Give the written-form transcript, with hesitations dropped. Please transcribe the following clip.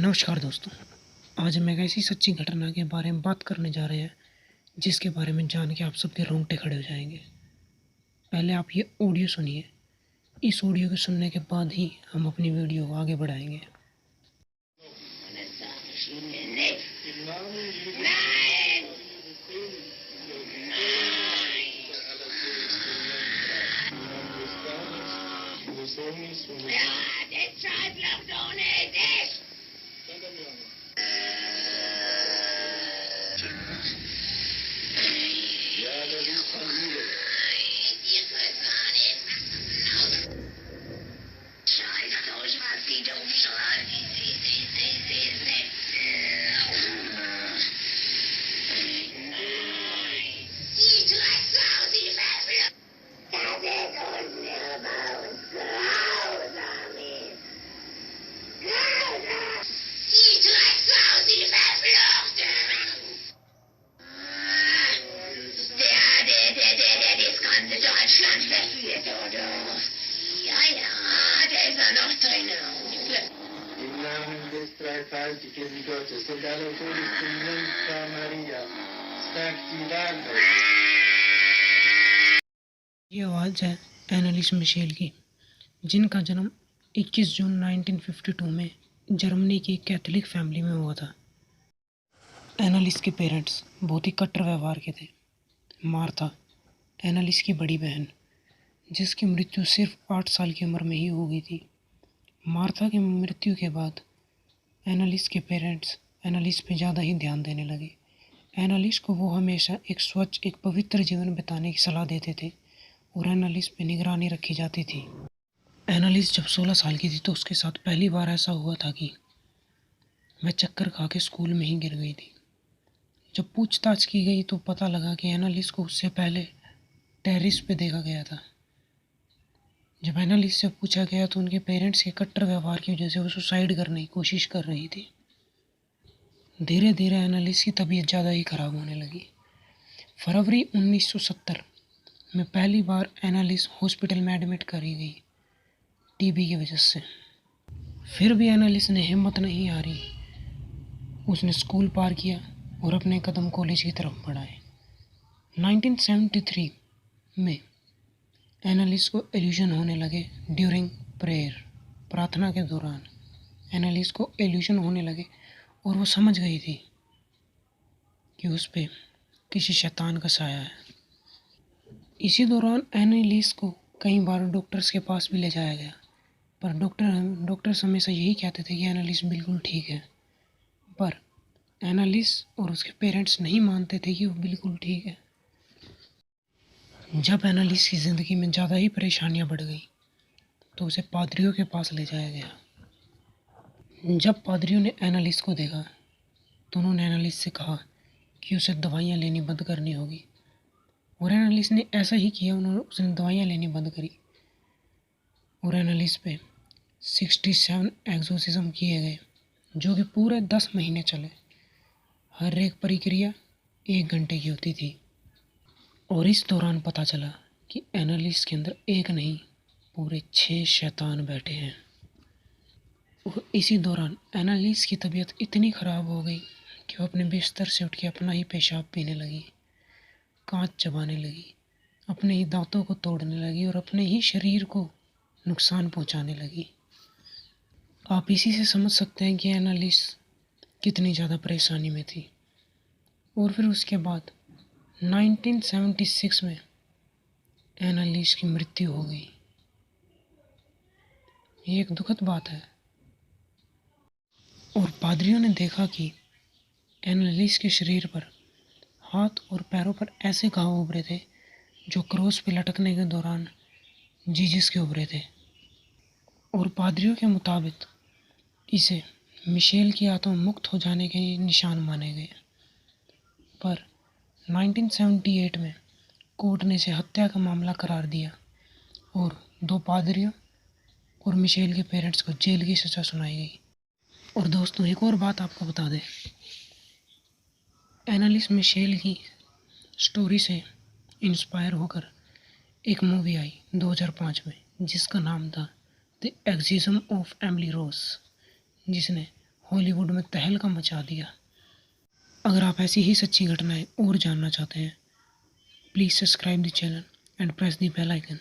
नमस्कार दोस्तों। आज हम एक ऐसी सच्ची घटना के बारे में बात करने जा रहे हैं जिसके बारे में जान के आप सबके रोंगटे खड़े हो जाएंगे। पहले आप ये ऑडियो सुनिए। इस ऑडियो को सुनने के बाद ही हम अपनी वीडियो को आगे बढ़ाएंगे। Im Namen des dreifaltigen Gottes und aller höchsten Jungfrau Maria, sagt die Wahrheit. ये आवाज़ है एनालिस मिशेल की, जिनका जन्म 21 जून 1952 में जर्मनी की एक कैथोलिक फैमिली में हुआ था। एनालिस के पेरेंट्स बहुत ही कट्टर व्यवहार के थे। मार्था, एनालिस की बड़ी बहन, जिसकी मृत्यु सिर्फ 8 साल की उम्र में ही हो गई थी। मार्था की मृत्यु के बाद एनालिस के पेरेंट्स एनालिस पे ज़्यादा ही ध्यान देने लगे। एनालिस को वो हमेशा एक स्वच्छ, एक पवित्र जीवन बिताने की सलाह देते थे और एनालिस पे निगरानी रखी जाती थी। एनालिस जब 16 साल की थी तो उसके साथ पहली बार ऐसा हुआ था कि वह चक्कर खा के स्कूल में ही गिर गई थी। जब पूछताछ की गई तो पता लगा कि एनालिस को उससे पहले टेरेस पे देखा गया था। जब एनालिस से पूछा गया तो उनके पेरेंट्स के कट्टर व्यवहार की वजह से वो सुसाइड करने की कोशिश कर रही थी। धीरे धीरे एनालिस की तबीयत ज़्यादा ही ख़राब होने लगी। फरवरी 1970 में पहली बार एनालिस हॉस्पिटल में एडमिट करी गई टीबी की वजह से। फिर भी एनालिस ने हिम्मत नहीं हारी। उसने स्कूल पार किया और अपने कदम कॉलेज की तरफ बढ़ाए। 1973 में एनालिस को इल्यूजन होने लगे ड्यूरिंग प्रेयर, प्रार्थना के दौरान एनालिस को इल्यूजन होने लगे और वो समझ गई थी कि उस पे किसी शैतान का साया है। इसी दौरान एनालिस को कई बार डॉक्टर्स के पास भी ले जाया गया, पर डॉक्टर्स हमेशा यही कहते थे कि एनालिस बिल्कुल ठीक है। पर एनालिस और उसके पेरेंट्स नहीं मानते थे कि वो बिल्कुल ठीक है। जब एनालिस की ज़िंदगी में ज़्यादा ही परेशानियां बढ़ गई तो उसे पादरियों के पास ले जाया गया। जब पादरियों ने एनालिस को देखा तो उन्होंने एनालिस से कहा कि उसे दवाइयाँ लेनी बंद करनी होगी, और एनालिस ने ऐसा ही किया। उसने दवाइयाँ लेनी बंद करी और एनालिस पे 67 एक्सोसिज्म किए गए, जो कि पूरे 10 महीने चले। हर एक प्रक्रिया 1 घंटे की होती थी। और इस दौरान पता चला कि एनालिस के अंदर एक नहीं, पूरे 6 शैतान बैठे हैं। और इसी दौरान एनालिस की तबीयत इतनी ख़राब हो गई कि वो अपने बिस्तर से उठ के अपना ही पेशाब पीने लगी, कांच चबाने लगी, अपने ही दांतों को तोड़ने लगी और अपने ही शरीर को नुकसान पहुंचाने लगी। आप इसी से समझ सकते हैं कि एनालिस कितनी ज़्यादा परेशानी में थी। और फिर उसके बाद 1976 में एनालिस की मृत्यु हो गई। ये एक दुखद बात है। और पादरियों ने देखा कि एनालिस के शरीर पर, हाथ और पैरों पर ऐसे घाव उभरे थे जो क्रॉस पे लटकने के दौरान जीसस के उभरे थे। और पादरियों के मुताबिक इसे मिशेल की आत्मा मुक्त हो जाने के निशान माने गए। पर 1978 में कोर्ट ने इसे हत्या का मामला करार दिया और 2 पादरियों और मिशेल के पेरेंट्स को जेल की सज़ा सुनाई गई। और दोस्तों, एक और बात आपको बता दें, एनालिस मिशेल की स्टोरी से इंस्पायर होकर एक मूवी आई 2005 में, जिसका नाम था द एक्सिज्म ऑफ एमिली रोज, जिसने हॉलीवुड में तहलका मचा दिया। अगर आप ऐसी ही सच्ची घटनाएं और जानना चाहते हैं, please subscribe the channel and press the bell icon.